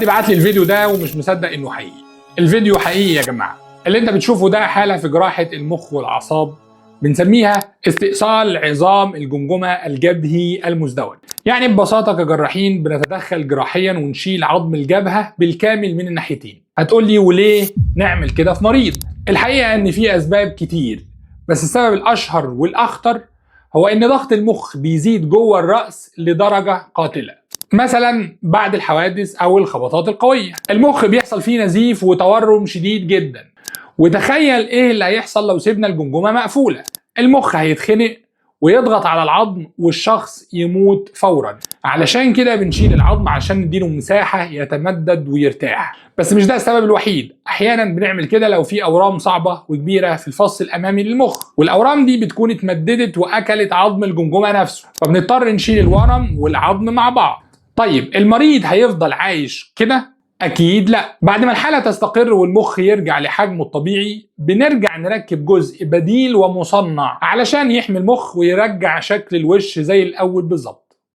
بعت لي الفيديو ده ومش مصدق انه حقيقي. الفيديو حقيقي يا جماعه. اللي انت بتشوفه ده حاله في جراحه المخ والاعصاب، بنسميها استئصال عظام الجمجمه الجبهي المزدوج. يعني ببساطه كجراحين بنتدخل جراحيا ونشيل عظم الجبهه بالكامل من الناحيتين. هتقول لي وليه نعمل كده في مريض؟ الحقيقه ان في اسباب كتير، بس السبب الاشهر والاخطر هو ان ضغط المخ بيزيد جوه الراس لدرجه قاتله. مثلا بعد الحوادث او الخبطات القويه المخ بيحصل فيه نزيف وتورم شديد جدا. وتخيل ايه اللي هيحصل لو سيبنا الجمجمه مقفوله. المخ هيتخنق ويضغط على العظم والشخص يموت فورا. علشان كده بنشيل العظم عشان نديله مساحه يتمدد ويرتاح. بس مش ده السبب الوحيد، احيانا بنعمل كده لو في اورام صعبه وكبيره في الفص الامامي للمخ، والاورام دي بتكون اتمددت واكلت عظم الجمجمه نفسه، فبنضطر نشيل الورم والعظم مع بعض. طيب المريض هيفضل عايش كده؟ أكيد لا. بعد ما الحالة تستقر والمخ يرجع لحجمه الطبيعي بنرجع نركب جزء بديل ومصنع علشان يحمي المخ ويرجع شكل الوش زي الأول بالظبط.